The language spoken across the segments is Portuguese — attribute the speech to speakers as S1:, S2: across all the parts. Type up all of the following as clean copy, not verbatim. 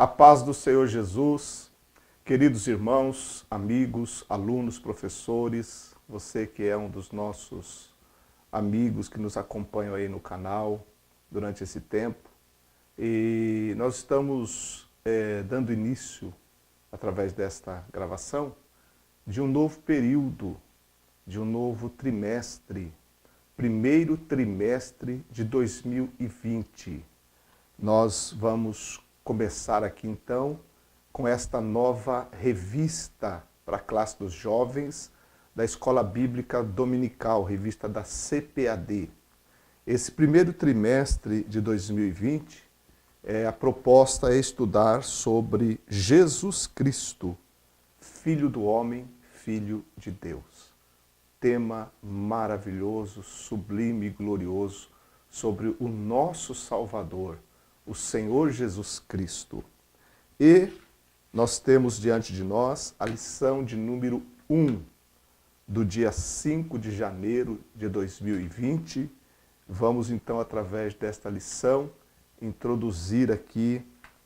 S1: A paz do Senhor Jesus, queridos irmãos, amigos, alunos, professores, você que é um dos nossos amigos que nos acompanham aí no canal durante esse tempo. E nós estamos dando início, através desta gravação, de um novo período, de um novo trimestre, primeiro trimestre de 2020. Nós vamos começar aqui então com esta nova revista para a classe dos jovens da Escola Bíblica Dominical, revista da CPAD. Esse primeiro trimestre de 2020, a proposta é estudar sobre Jesus Cristo, Filho do Homem, Filho de Deus. Tema maravilhoso, sublime e glorioso sobre o nosso Salvador, o Senhor Jesus Cristo. E nós temos diante de nós a lição de número 1, do dia 5 de janeiro de 2020. Vamos então, através desta lição, introduzir aqui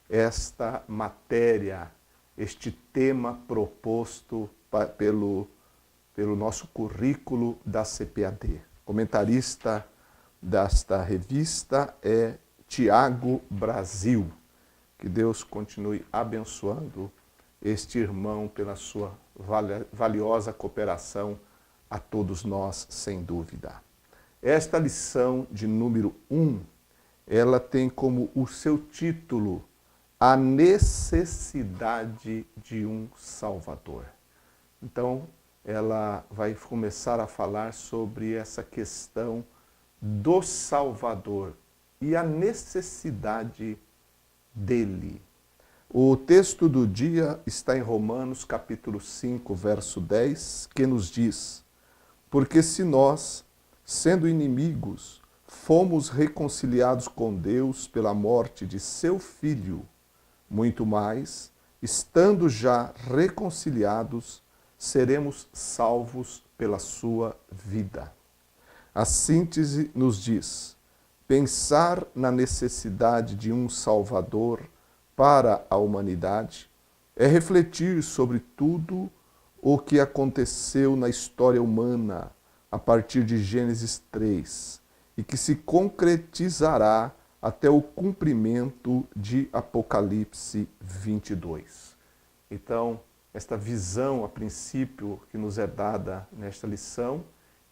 S1: esta matéria, este tema proposto pelo nosso currículo da CPAD. Comentarista desta revista é Tiago Brasil. Que Deus continue abençoando este irmão pela sua valiosa cooperação a todos nós, sem dúvida. Esta lição de número 1, ela tem como o seu título A Necessidade de um Salvador. Então, ela vai começar a falar sobre essa questão do Salvador e a necessidade dele. O texto do dia está em Romanos capítulo 5, verso 10, que nos diz: porque se nós, sendo inimigos, fomos reconciliados com Deus pela morte de seu Filho, muito mais, estando já reconciliados, seremos salvos pela sua vida. A síntese nos diz: pensar na necessidade de um Salvador para a humanidade é refletir sobre tudo o que aconteceu na história humana a partir de Gênesis 3 e que se concretizará até o cumprimento de Apocalipse 22. Então, esta visão, a princípio, que nos é dada nesta lição,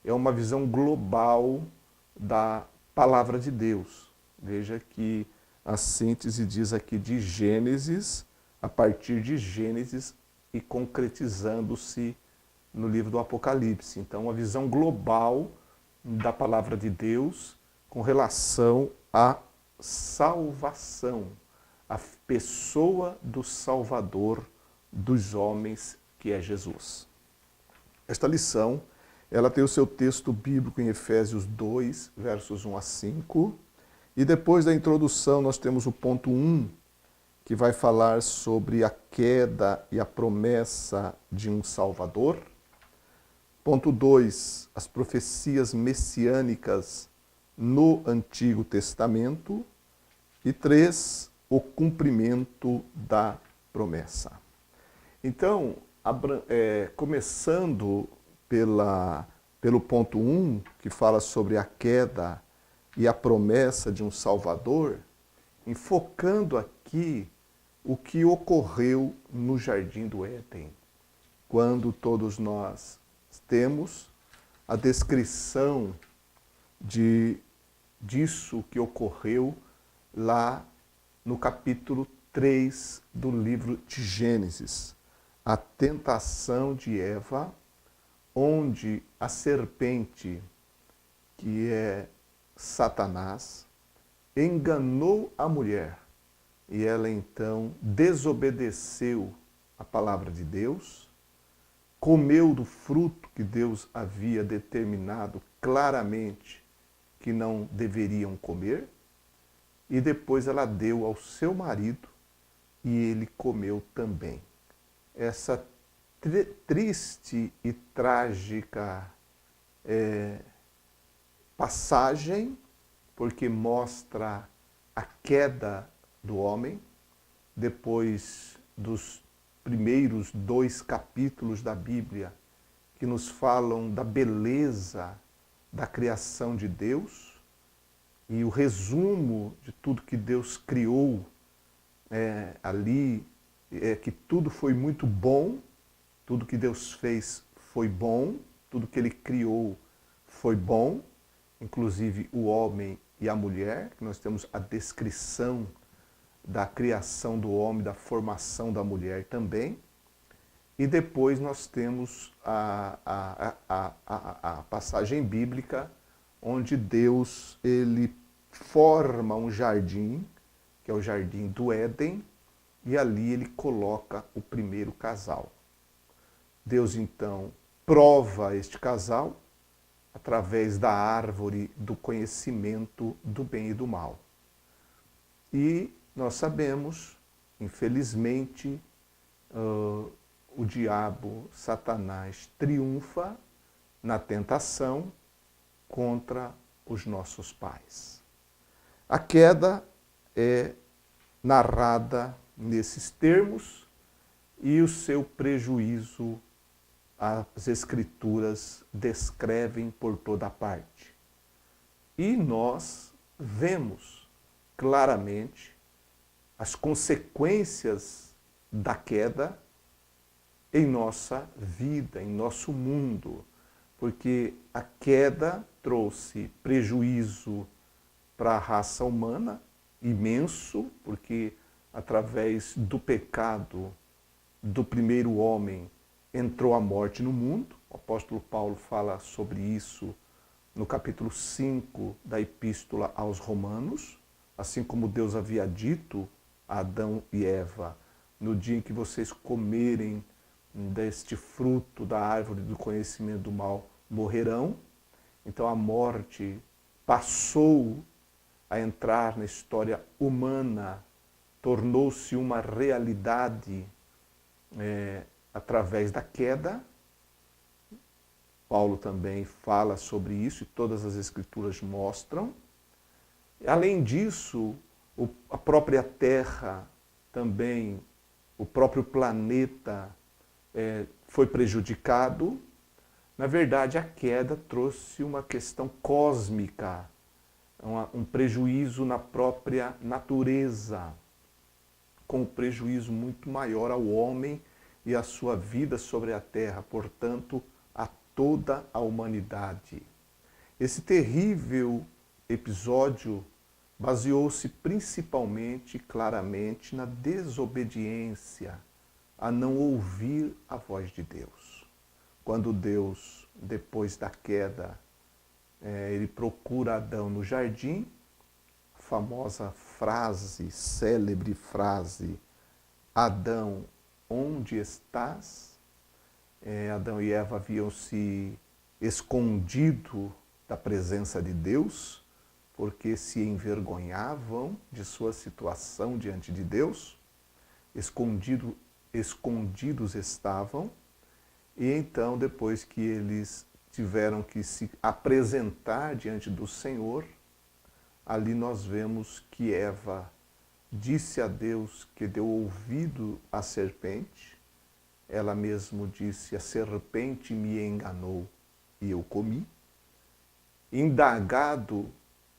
S1: é uma visão global da Palavra de Deus. Veja que a síntese diz aqui de Gênesis, a partir de Gênesis e concretizando-se no livro do Apocalipse. Então, uma visão global da Palavra de Deus com relação à salvação, a pessoa do Salvador dos homens, que é Jesus. Esta lição, ela tem o seu texto bíblico em Efésios 2, versos 1 a 5. E depois da introdução nós temos o ponto 1, que vai falar sobre a queda e a promessa de um Salvador. Ponto 2, as profecias messiânicas no Antigo Testamento. E 3, o cumprimento da promessa. Então, começando pelo ponto 1, que fala sobre a queda e a promessa de um Salvador, enfocando aqui o que ocorreu no Jardim do Éden, quando todos nós temos a descrição disso que ocorreu lá no capítulo 3 do livro de Gênesis, a tentação de Eva, onde a serpente, que é Satanás, enganou a mulher e ela então desobedeceu a palavra de Deus, comeu do fruto que Deus havia determinado claramente que não deveriam comer, e depois ela deu ao seu marido e ele comeu também. Essa triste e trágica passagem, porque mostra a queda do homem, depois dos primeiros 2 capítulos da Bíblia, que nos falam da beleza da criação de Deus e o resumo de tudo que Deus criou ali, que tudo foi muito bom, tudo que Deus fez foi bom, tudo que Ele criou foi bom, inclusive o homem e a mulher, que nós temos a descrição da criação do homem, da formação da mulher também. E depois nós temos a passagem bíblica onde Deus ele forma um jardim, que é o jardim do Éden, e ali ele coloca o primeiro casal. Deus então prova este casal através da árvore do conhecimento do bem e do mal. E nós sabemos, infelizmente, o diabo, Satanás, triunfa na tentação contra os nossos pais. A queda é narrada nesses termos e o seu prejuízo as Escrituras descrevem por toda parte. E nós vemos claramente as consequências da queda em nossa vida, em nosso mundo, porque a queda trouxe prejuízo para a raça humana, imenso, porque através do pecado do primeiro homem entrou a morte no mundo. O apóstolo Paulo fala sobre isso no capítulo 5 da Epístola aos Romanos, assim como Deus havia dito a Adão e Eva, no dia em que vocês comerem deste fruto da árvore do conhecimento do mal, morrerão. Então a morte passou a entrar na história humana, tornou-se uma realidade através da queda. Paulo também fala sobre isso e todas as Escrituras mostram. Além disso, a própria Terra também, o próprio planeta foi prejudicado. Na verdade, a queda trouxe uma questão cósmica, um prejuízo na própria natureza, com um prejuízo muito maior ao homem e à sua vida sobre a terra, portanto, a toda a humanidade. Esse terrível episódio baseou-se principalmente, claramente, na desobediência, a não ouvir a voz de Deus. Quando Deus, depois da queda, ele procura Adão no jardim, a famosa frase, célebre frase, Adão, onde estás? Adão e Eva haviam se escondido da presença de Deus, porque se envergonhavam de sua situação diante de Deus, escondidos estavam, e então, depois que eles tiveram que se apresentar diante do Senhor, ali nós vemos que Eva disse a Deus que deu ouvido à serpente, ela mesmo disse, a serpente me enganou e eu comi. Indagado,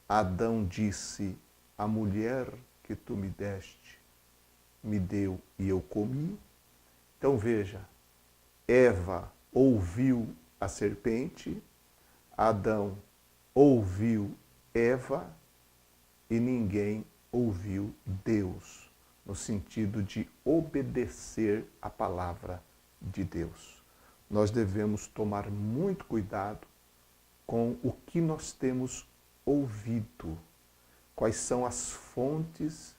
S1: Adão disse, a mulher que tu me deste, me deu e eu comi. Então veja, Eva ouviu a serpente, Adão ouviu Eva e ninguém ouviu Deus, no sentido de obedecer a palavra de Deus. Nós devemos tomar muito cuidado com o que nós temos ouvido, quais são as fontes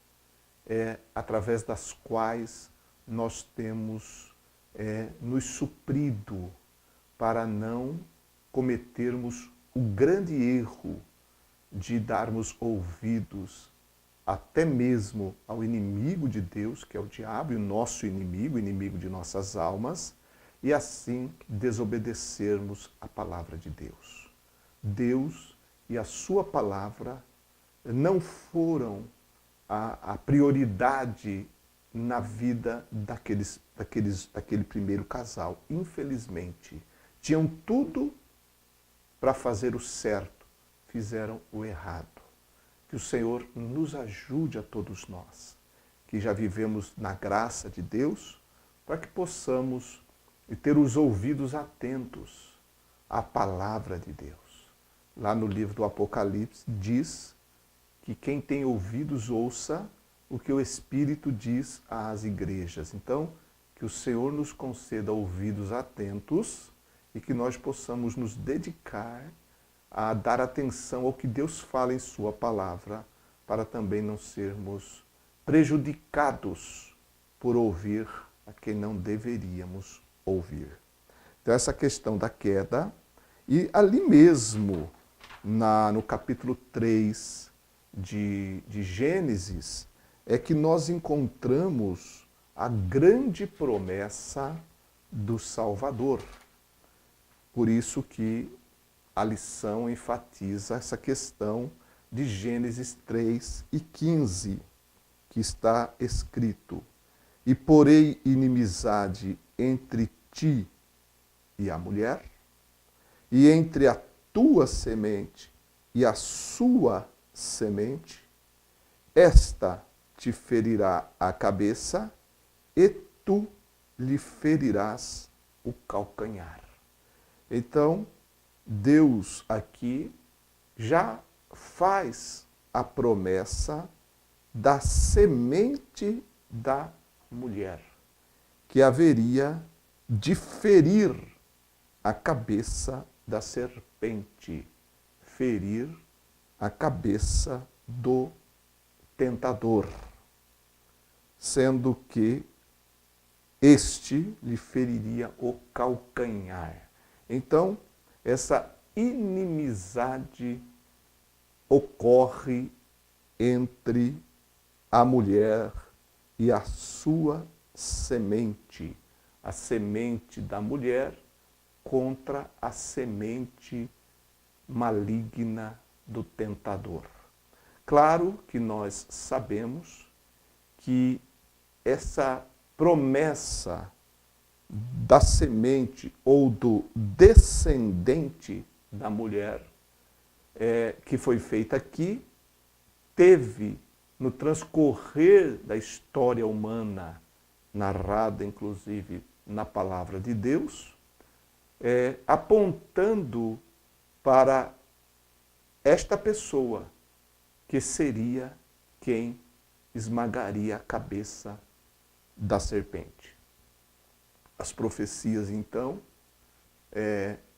S1: através das quais nós temos nos suprido para não cometermos o grande erro de darmos ouvidos até mesmo ao inimigo de Deus, que é o diabo, e o nosso inimigo, o inimigo de nossas almas, e assim desobedecermos a palavra de Deus. Deus e a sua palavra não foram a prioridade na vida daquele primeiro casal. Infelizmente, tinham tudo para fazer o certo, fizeram o errado. Que o Senhor nos ajude a todos nós, que já vivemos na graça de Deus, para que possamos ter os ouvidos atentos à palavra de Deus. Lá no livro do Apocalipse diz que quem tem ouvidos ouça o que o Espírito diz às igrejas. Então, que o Senhor nos conceda ouvidos atentos e que nós possamos nos dedicar a dar atenção ao que Deus fala em sua palavra, para também não sermos prejudicados por ouvir a quem não deveríamos ouvir. Então essa questão da queda, e ali mesmo, no capítulo 3 de Gênesis, é que nós encontramos a grande promessa do Salvador. Por isso que a lição enfatiza essa questão de Gênesis 3:15, que está escrito: e porei inimizade entre ti e a mulher, e entre a tua semente e a sua semente, esta te ferirá a cabeça e tu lhe ferirás o calcanhar. Então, Deus aqui já faz a promessa da semente da mulher, que haveria de ferir a cabeça da serpente, ferir a cabeça do tentador, sendo que este lhe feriria o calcanhar. Então, essa inimizade ocorre entre a mulher e a sua semente, a semente da mulher contra a semente maligna do tentador. Claro que nós sabemos que essa promessa da semente ou do descendente da mulher que foi feita aqui, teve no transcorrer da história humana, narrada inclusive na palavra de Deus, apontando para esta pessoa que seria quem esmagaria a cabeça da serpente. As profecias, então,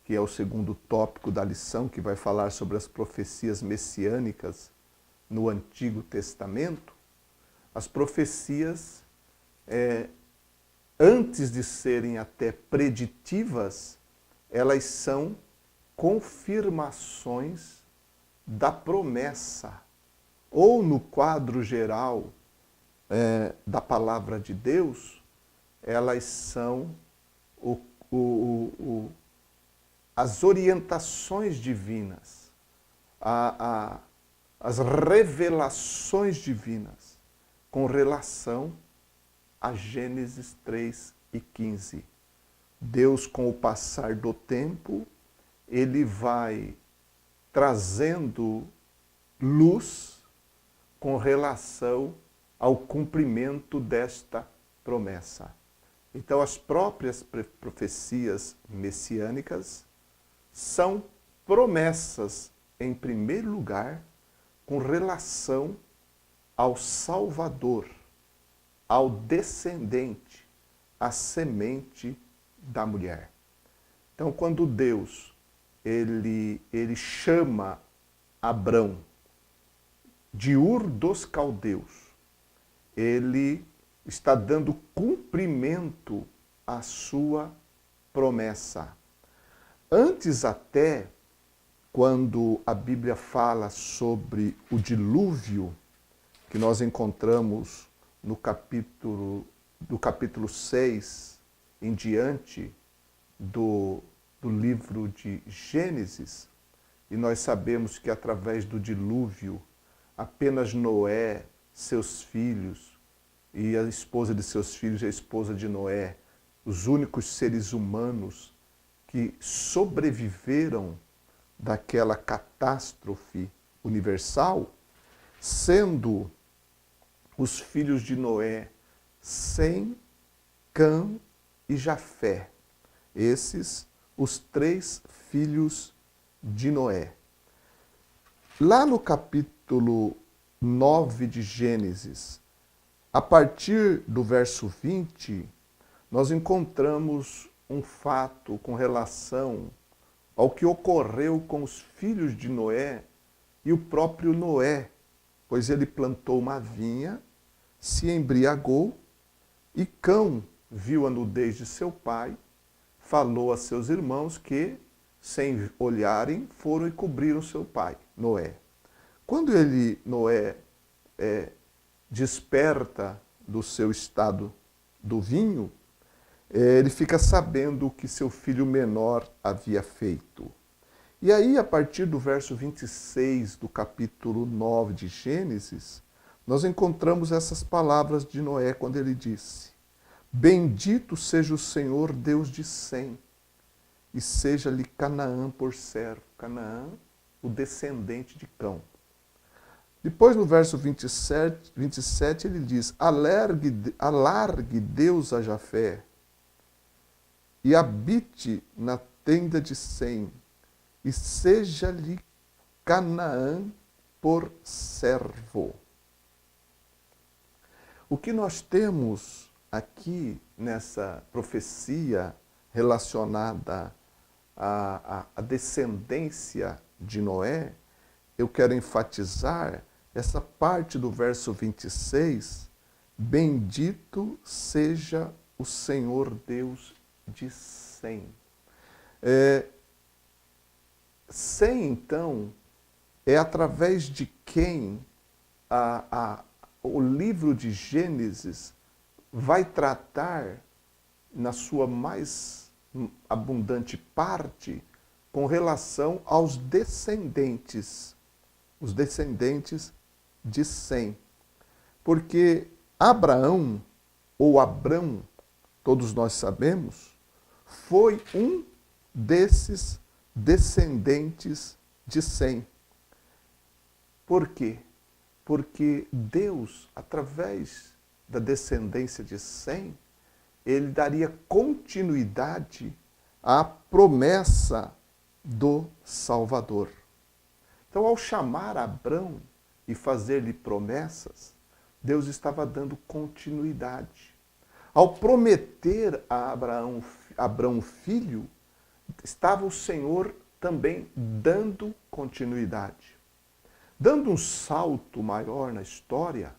S1: que é o segundo tópico da lição, que vai falar sobre as profecias messiânicas no Antigo Testamento, as profecias, antes de serem até preditivas, elas são confirmações da promessa, ou no quadro geral da palavra de Deus, elas são as orientações divinas, as revelações divinas com relação a Gênesis 3:15. Deus, com o passar do tempo, ele vai trazendo luz com relação ao cumprimento desta promessa. Então, as próprias profecias messiânicas são promessas, em primeiro lugar, com relação ao Salvador, ao descendente, à semente da mulher. Então, quando Deus ele chama Abrão de Ur dos Caldeus, ele está dando cumprimento à sua promessa. Antes até, quando a Bíblia fala sobre o dilúvio, que nós encontramos do capítulo 6 em diante do livro de Gênesis, e nós sabemos que através do dilúvio, apenas Noé, seus filhos e a esposa de seus filhos, a esposa de Noé, os únicos seres humanos que sobreviveram daquela catástrofe universal, sendo os filhos de Noé Sem, Cã e Jafé. Esses, os 3 filhos de Noé. Lá no capítulo 9 de Gênesis, a partir do verso 20, nós encontramos um fato com relação ao que ocorreu com os filhos de Noé e o próprio Noé, pois ele plantou uma vinha, se embriagou e Cão viu a nudez de seu pai, falou a seus irmãos que, sem olharem, foram e cobriram seu pai, Noé. Quando Noé desperta do seu estado do vinho, ele fica sabendo o que seu filho menor havia feito. E aí, a partir do verso 26 do capítulo 9 de Gênesis, nós encontramos essas palavras de Noé quando ele disse: Bendito seja o Senhor Deus de Sem, e seja-lhe Canaã por servo. Canaã, o descendente de Cão. Depois, no verso 27 ele diz: alargue Deus a Jafé, e habite na tenda de Sem, e seja-lhe Canaã por servo. O que nós temos aqui nessa profecia relacionada à descendência de Noé, eu quero enfatizar essa parte do verso 26, bendito seja o Senhor Deus de Sem. Sem, então, é através de quem o livro de Gênesis vai tratar, na sua mais abundante parte, com relação aos descendentes, os descendentes de Sem. Porque Abraão, ou Abrão, todos nós sabemos, foi um desses descendentes de Sem. Por quê? Porque Deus, através da descendência de Sem, ele daria continuidade à promessa do Salvador. Então, ao chamar Abrão e fazer-lhe promessas, Deus estava dando continuidade. Ao prometer a Abrão filho, estava o Senhor também dando continuidade. Dando um salto maior na história,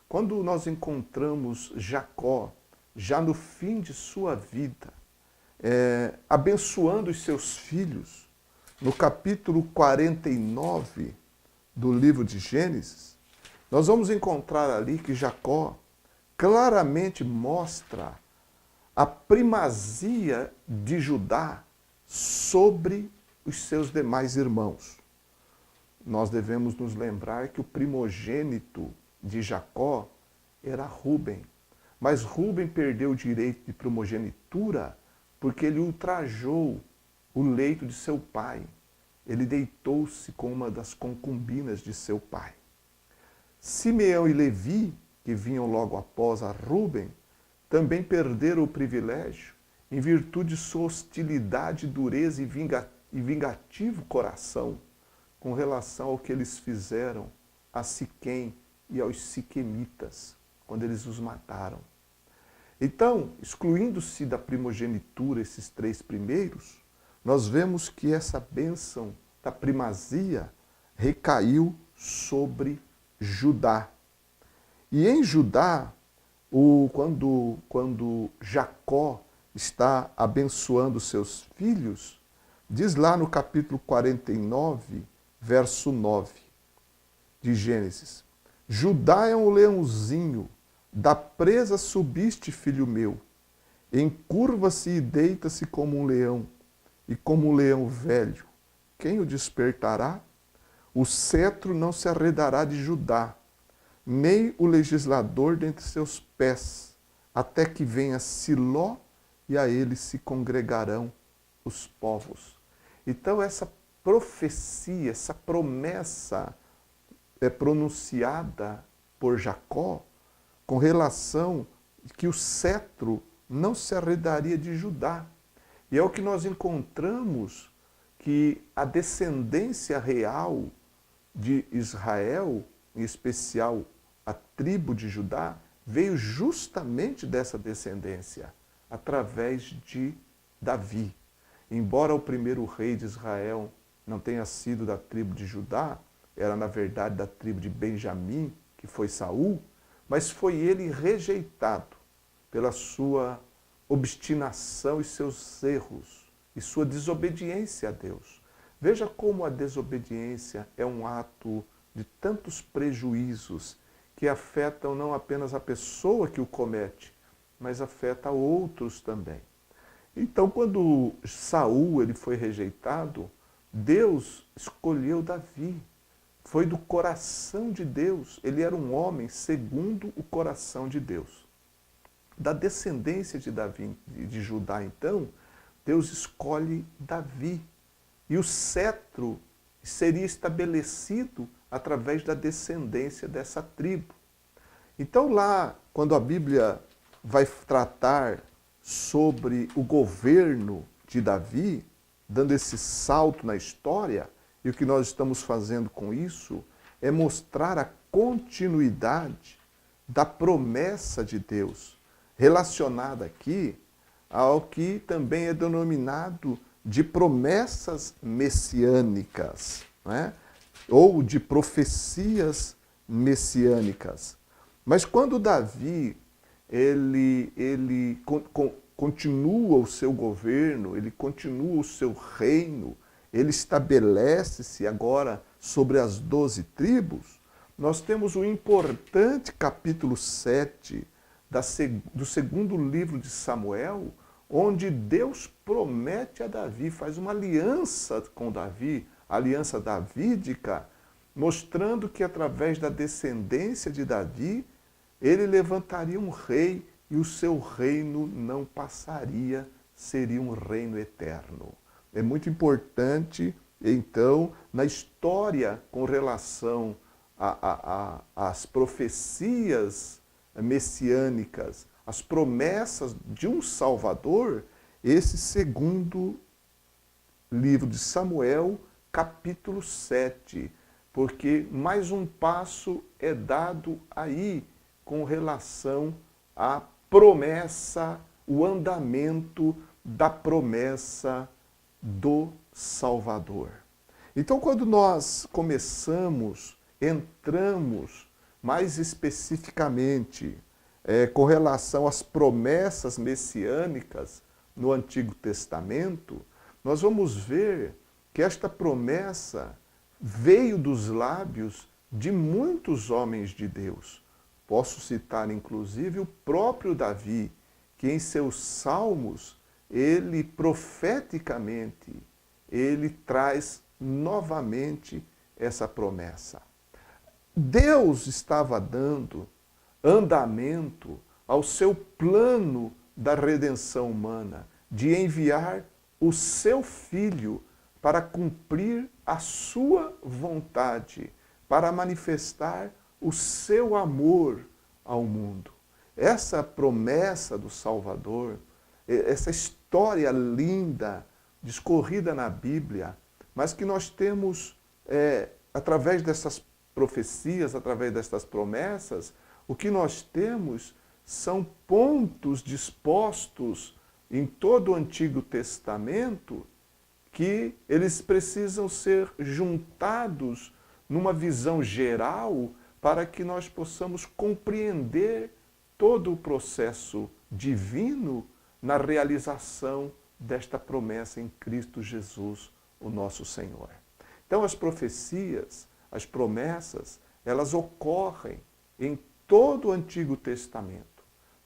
S1: quando nós encontramos Jacó, já no fim de sua vida, abençoando os seus filhos, no capítulo 49 do livro de Gênesis, nós vamos encontrar ali que Jacó claramente mostra a primazia de Judá sobre os seus demais irmãos. Nós devemos nos lembrar que o primogênito de Jacó era Rúben. Mas Rúben perdeu o direito de primogenitura porque ele ultrajou o leito de seu pai. Ele deitou-se com uma das concubinas de seu pai. Simeão e Levi, que vinham logo após a Rúben, também perderam o privilégio em virtude de sua hostilidade, dureza e vingativo coração com relação ao que eles fizeram a Siquém e aos siquemitas, quando eles os mataram. Então, excluindo-se da primogenitura esses 3 primeiros, nós vemos que essa bênção da primazia recaiu sobre Judá. E em Judá, quando Jacó está abençoando seus filhos, diz lá no capítulo 49, verso 9 de Gênesis: Judá é um leãozinho, da presa subiste, filho meu, encurva-se e deita-se como um leão, e como um leão velho, quem o despertará? O cetro não se arredará de Judá, nem o legislador dentre seus pés, até que venha Siló e a ele se congregarão os povos. Então essa profecia, essa promessa é pronunciada por Jacó com relação que o cetro não se arredaria de Judá. E é o que nós encontramos, que a descendência real de Israel, em especial a tribo de Judá, veio justamente dessa descendência, através de Davi. Embora o primeiro rei de Israel não tenha sido da tribo de Judá, era na verdade da tribo de Benjamim, que foi Saul, mas foi ele rejeitado pela sua obstinação e seus erros e sua desobediência a Deus. Veja como a desobediência é um ato de tantos prejuízos que afetam não apenas a pessoa que o comete, mas afeta outros também. Então, quando Saul ele foi rejeitado, Deus escolheu Davi. Foi do coração de Deus. Ele era um homem segundo o coração de Deus. Da descendência de Davi, de Judá, então, Deus escolhe Davi. E o cetro seria estabelecido através da descendência dessa tribo. Então lá, quando a Bíblia vai tratar sobre o governo de Davi, dando esse salto na história, e o que nós estamos fazendo com isso é mostrar a continuidade da promessa de Deus, relacionada aqui ao que também é denominado de promessas messiânicas, né? Ou de profecias messiânicas. Mas quando Davi ele continua o seu governo, ele continua o seu reino, ele estabelece-se agora sobre as 12 tribos, nós temos o importante capítulo 7 do segundo livro de Samuel, onde Deus promete a Davi, faz uma aliança com Davi, a aliança davídica, mostrando que através da descendência de Davi, ele levantaria um rei e o seu reino não passaria, seria um reino eterno. É muito importante, então, na história com relação às profecias messiânicas, as promessas de um Salvador, esse segundo livro de Samuel, capítulo 7, porque mais um passo é dado aí com relação à promessa, o andamento da promessa do Salvador. Então, quando nós entramos mais especificamente com relação às promessas messiânicas no Antigo Testamento, nós vamos ver que esta promessa veio dos lábios de muitos homens de Deus. Posso citar, inclusive, o próprio Davi, que em seus salmos, ele profeticamente, ele traz novamente essa promessa. Deus estava dando andamento ao seu plano da redenção humana, de enviar o seu Filho para cumprir a sua vontade, para manifestar o seu amor ao mundo. Essa promessa do Salvador, essa história linda, discorrida na Bíblia, mas que nós temos, através dessas profecias, através dessas promessas, o que nós temos são pontos dispostos em todo o Antigo Testamento que eles precisam ser juntados numa visão geral para que nós possamos compreender todo o processo divino na realização desta promessa em Cristo Jesus, o nosso Senhor. Então as profecias, as promessas, elas ocorrem em todo o Antigo Testamento.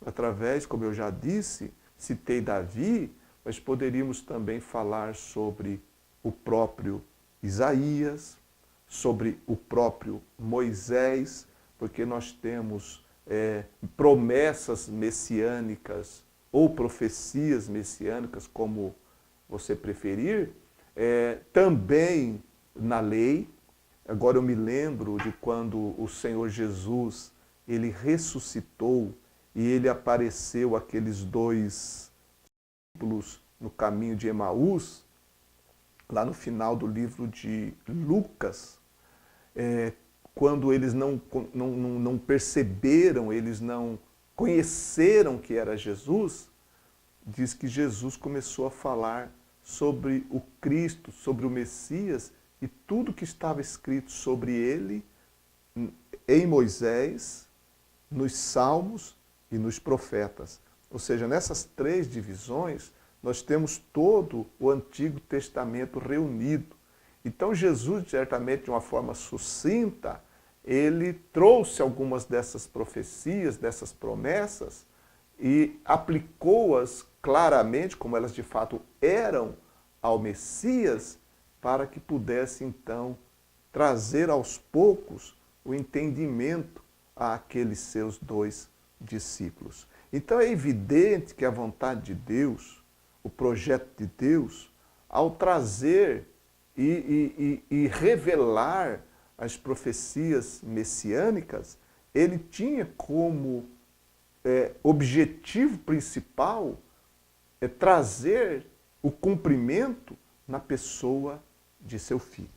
S1: Através, como eu já disse, citei Davi, mas poderíamos também falar sobre o próprio Isaías, sobre o próprio Moisés, porque nós temos promessas messiânicas ou profecias messiânicas, como você preferir, também na lei. Agora eu me lembro de quando o Senhor Jesus, ele ressuscitou e ele apareceu àqueles dois discípulos no caminho de Emaús, lá no final do livro de Lucas, quando eles não perceberam, eles não conheceram que era Jesus, diz que Jesus começou a falar sobre o Cristo, sobre o Messias, e tudo que estava escrito sobre ele em Moisés, nos Salmos e nos profetas. Ou seja, nessas três divisões, nós temos todo o Antigo Testamento reunido. Então Jesus, certamente de uma forma sucinta, ele trouxe algumas dessas profecias, dessas promessas, e aplicou-as claramente, como elas de fato eram, ao Messias, para que pudesse então trazer aos poucos o entendimento àqueles seus dois discípulos. Então é evidente que a vontade de Deus, o projeto de Deus, ao trazer e revelar as profecias messiânicas, ele tinha como objetivo principal trazer o cumprimento na pessoa de seu Filho,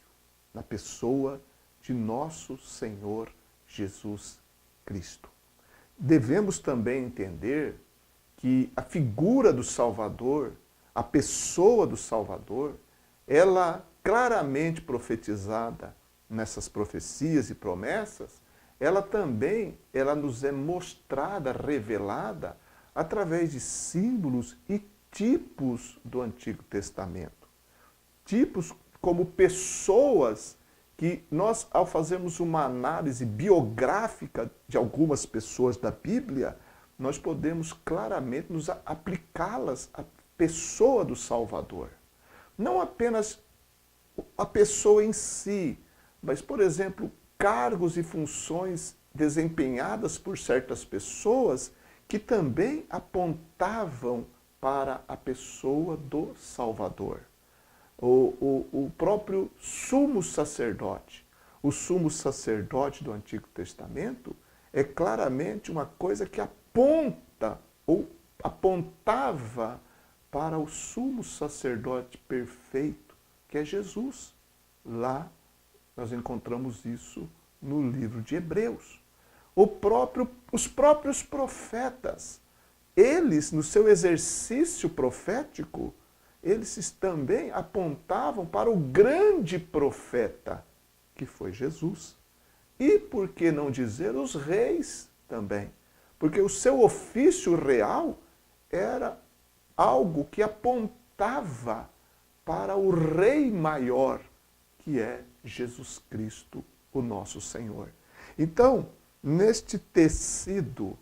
S1: na pessoa de nosso Senhor Jesus Cristo. Devemos também entender que a figura do Salvador, a pessoa do Salvador, ela claramente profetizada nessas profecias e promessas, ela também nos é mostrada, revelada, através de símbolos e tipos do Antigo Testamento. Tipos como pessoas que nós, ao fazermos uma análise biográfica de algumas pessoas da Bíblia, nós podemos claramente nos aplicá-las à pessoa do Salvador. Não apenas a pessoa em si, mas, por exemplo, cargos e funções desempenhadas por certas pessoas que também apontavam para a pessoa do Salvador. O próprio sumo sacerdote. O sumo sacerdote do Antigo Testamento é claramente uma coisa que aponta ou apontava para o sumo sacerdote perfeito, que é Jesus. Lá nós encontramos isso no livro de Hebreus. Os próprios profetas, eles, no seu exercício profético, eles também apontavam para o grande profeta, que foi Jesus. E, por que não dizer, os reis também. Porque o seu ofício real era algo que apontava para o Rei maior, que é Jesus Cristo, o nosso Senhor. Então, neste tecido,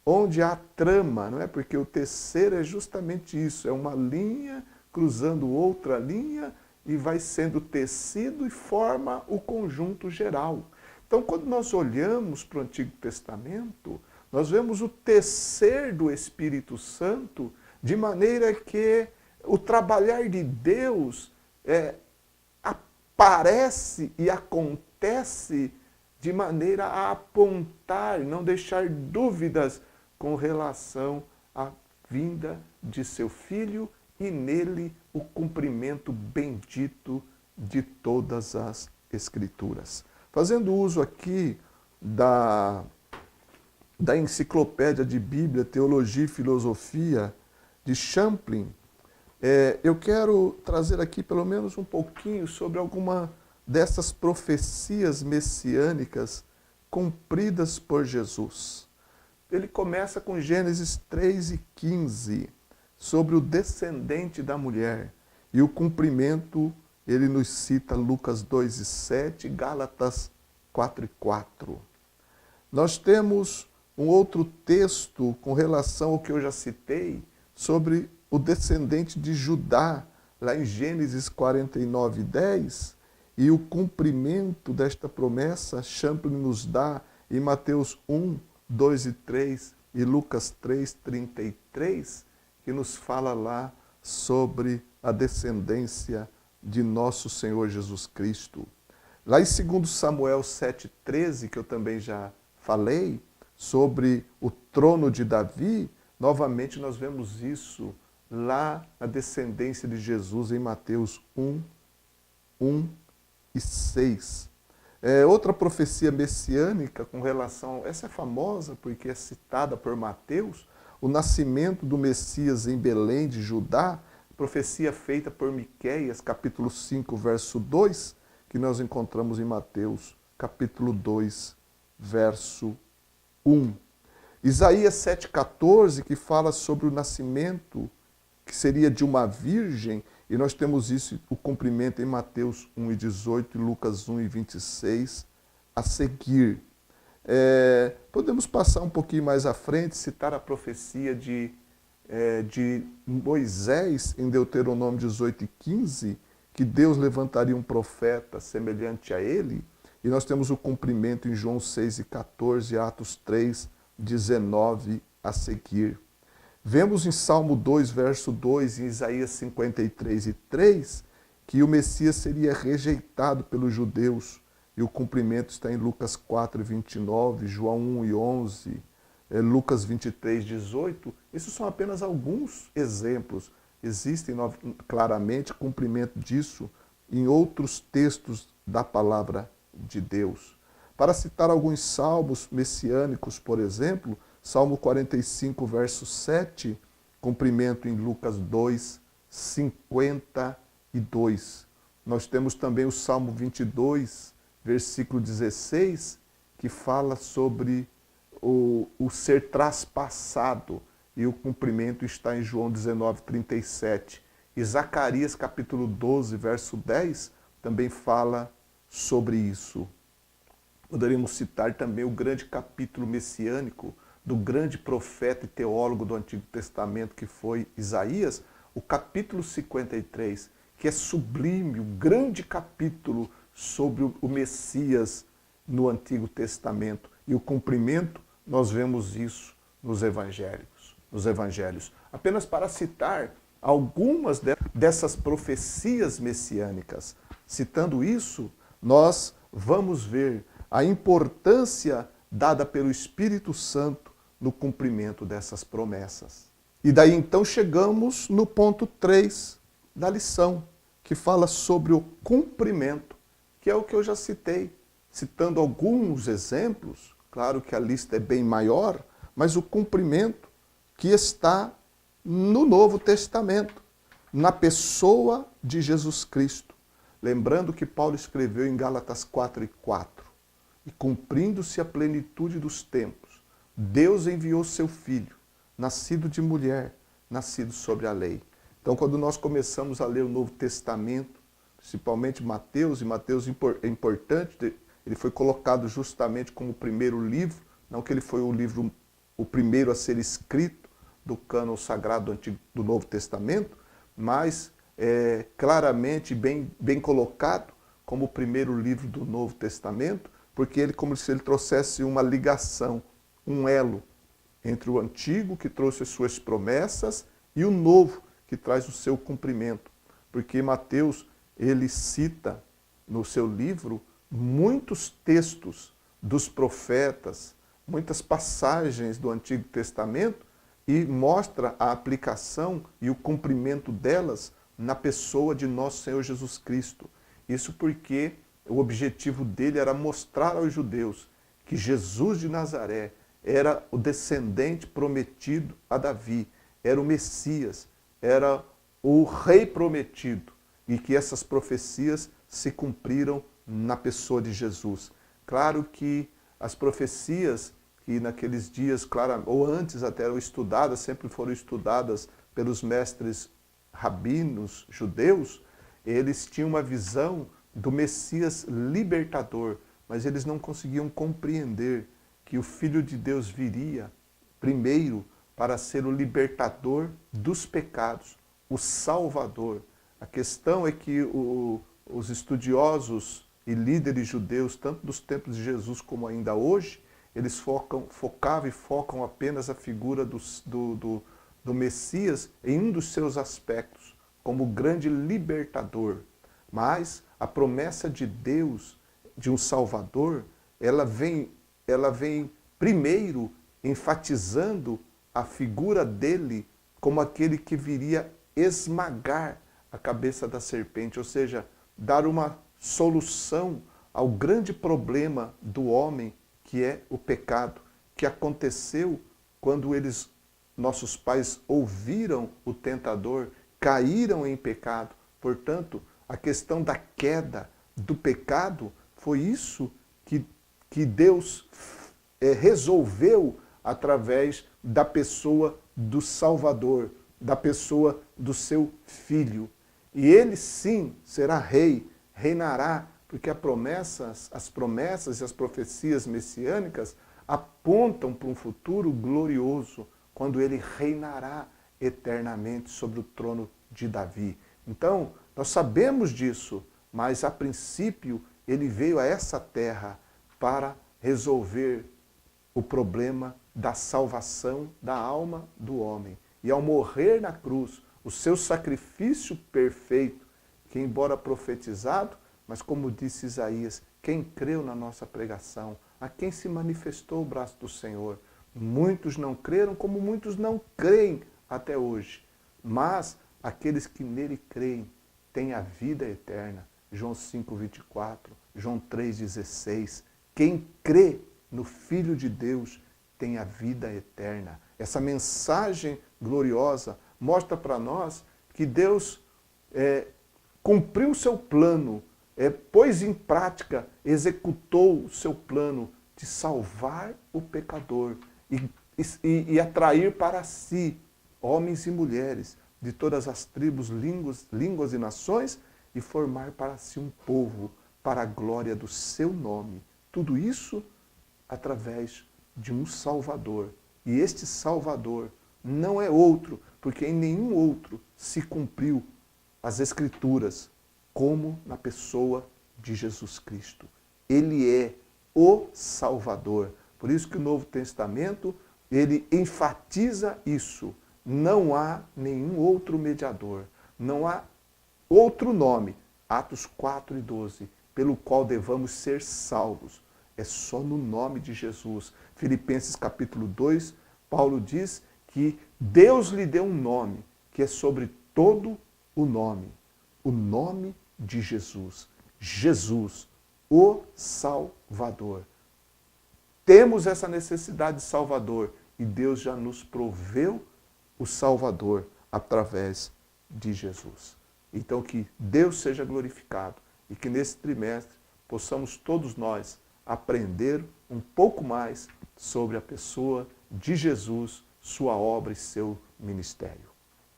S1: onde há trama, não é? Porque o tecer é justamente isso, é uma linha cruzando outra linha e vai sendo tecido e forma o conjunto geral. Então, quando nós olhamos para o Antigo Testamento, nós vemos o tecer do Espírito Santo de maneira que o trabalhar de Deus aparece e acontece de maneira a apontar, não deixar dúvidas com relação à vinda de seu Filho e nele o cumprimento bendito de todas as Escrituras. Fazendo uso aqui da Enciclopédia de Bíblia, Teologia e Filosofia de Champlin, eu quero trazer aqui pelo menos um pouquinho sobre alguma dessas profecias messiânicas cumpridas por Jesus. Ele começa com Gênesis 3:15, sobre o descendente da mulher. E o cumprimento, ele nos cita Lucas 2:7, Gálatas 4:4. Nós temos um outro texto com relação ao que eu já citei, sobre o descendente de Judá, lá em Gênesis 49:10, e o cumprimento desta promessa, Champlin nos dá em Mateus 1, 2 e 3 e Lucas 3, 33, que nos fala lá sobre a descendência de nosso Senhor Jesus Cristo. Lá em 2 Samuel 7,13, que eu também já falei, sobre o trono de Davi, novamente nós vemos isso lá na descendência de Jesus em Mateus 1, 1 e 6. Outra profecia messiânica com relação, essa é famosa porque é citada por Mateus, o nascimento do Messias em Belém de Judá, profecia feita por Miqueias, capítulo 5, verso 2, que nós encontramos em Mateus, capítulo 2, verso 1. Isaías 7,14, que fala sobre o nascimento, que seria de uma virgem, e nós temos isso, o cumprimento em Mateus 1,18 e Lucas 1,26 a seguir. Podemos passar um pouquinho mais à frente, citar a profecia de Moisés, em Deuteronômio 18,15, que Deus levantaria um profeta semelhante a ele, e nós temos o cumprimento em João 6,14 e Atos 3,19 a seguir. Vemos em Salmo 2, verso 2, em Isaías 53:3, que o Messias seria rejeitado pelos judeus, e o cumprimento está em Lucas 4:29, João 1:11, Lucas 23:18. Esses são apenas alguns exemplos. Existem claramente cumprimento disso em outros textos da palavra de Deus. Para citar alguns salmos messiânicos, por exemplo, Salmo 45, verso 7, cumprimento em Lucas 2, 52. Nós temos também o Salmo 22, versículo 16, que fala sobre o ser traspassado, e o cumprimento está em João 19, 37. E Zacarias, capítulo 12, verso 10, também fala sobre isso. Poderíamos citar também o grande capítulo messiânico do grande profeta e teólogo do Antigo Testamento, que foi Isaías, o capítulo 53, que é sublime, o grande capítulo sobre o Messias no Antigo Testamento. E o cumprimento, nós vemos isso nos evangelhos. Apenas para citar algumas dessas profecias messiânicas. Citando isso, nós vamos ver a importância dada pelo Espírito Santo no cumprimento dessas promessas. E daí então chegamos no ponto 3 da lição, que fala sobre o cumprimento, que é o que eu já citei, citando alguns exemplos. Claro que a lista é bem maior, mas o cumprimento que está no Novo Testamento, na pessoa de Jesus Cristo. Lembrando que Paulo escreveu em Gálatas 4:4, e cumprindo-se a plenitude dos tempos, Deus enviou seu Filho, nascido de mulher, nascido sobre a lei. Então, quando nós começamos a ler o Novo Testamento, principalmente Mateus, e Mateus é importante, ele foi colocado justamente como o primeiro livro, não que ele foi o primeiro a ser escrito do cânon sagrado do Novo Testamento, mas claramente bem colocado como o primeiro livro do Novo Testamento, porque ele como se ele trouxesse uma ligação, um elo entre o antigo, que trouxe as suas promessas, e o novo, que traz o seu cumprimento. Porque Mateus, ele cita no seu livro muitos textos dos profetas, muitas passagens do Antigo Testamento, e mostra a aplicação e o cumprimento delas na pessoa de nosso Senhor Jesus Cristo. Isso porque o objetivo dele era mostrar aos judeus que Jesus de Nazaré era o descendente prometido a Davi, era o Messias, era o rei prometido, e que essas profecias se cumpriram na pessoa de Jesus. Claro que as profecias que naqueles dias, ou antes até eram estudadas, sempre foram estudadas pelos mestres rabinos judeus, eles tinham uma visão do Messias libertador, mas eles não conseguiam compreender que o Filho de Deus viria primeiro para ser o libertador dos pecados, o Salvador. A questão é que os estudiosos e líderes judeus, tanto dos tempos de Jesus como ainda hoje, eles focavam e focam apenas a figura do Messias em um dos seus aspectos, como o grande libertador. Mas a promessa de Deus, de um Salvador, ela vem primeiro enfatizando a figura dele como aquele que viria esmagar a cabeça da serpente, ou seja, dar uma solução ao grande problema do homem, que é o pecado, que aconteceu quando nossos pais ouviram o tentador, caíram em pecado. Portanto, a questão da queda, do pecado, foi isso que Deus resolveu através da pessoa do Salvador, da pessoa do seu Filho. E ele sim será rei, reinará, porque as promessas e as profecias messiânicas apontam para um futuro glorioso, quando ele reinará eternamente sobre o trono de Davi. Então, nós sabemos disso, mas a princípio ele veio a essa terra para resolver o problema da salvação da alma do homem. E ao morrer na cruz, o seu sacrifício perfeito, que embora profetizado, mas como disse Isaías, quem creu na nossa pregação, a quem se manifestou o braço do Senhor. Muitos não creram, como muitos não creem até hoje. Mas aqueles que nele creem têm a vida eterna. João 5,24, João 3,16. Quem crê no Filho de Deus tem a vida eterna. Essa mensagem gloriosa mostra para nós que Deus cumpriu o seu plano, pôs em prática, executou o seu plano de salvar o pecador e atrair para si homens e mulheres de todas as tribos, línguas e nações, e formar para si um povo para a glória do seu nome. Tudo isso através de um Salvador. E este Salvador não é outro, porque em nenhum outro se cumpriu as Escrituras, como na pessoa de Jesus Cristo. Ele é o Salvador. Por isso que o Novo Testamento, ele enfatiza isso. Não há nenhum outro mediador, não há outro nome, Atos 4:12, pelo qual devamos ser salvos. É só no nome de Jesus. Filipenses capítulo 2, Paulo diz que Deus lhe deu um nome, que é sobre todo o nome de Jesus. Jesus, o Salvador. Temos essa necessidade de Salvador e Deus já nos proveu o Salvador através de Jesus. Então que Deus seja glorificado e que nesse trimestre possamos todos nós aprender um pouco mais sobre a pessoa de Jesus, sua obra e seu ministério.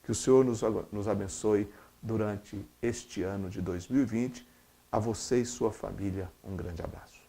S1: Que o Senhor nos abençoe durante este ano de 2020. A você e sua família, um grande abraço.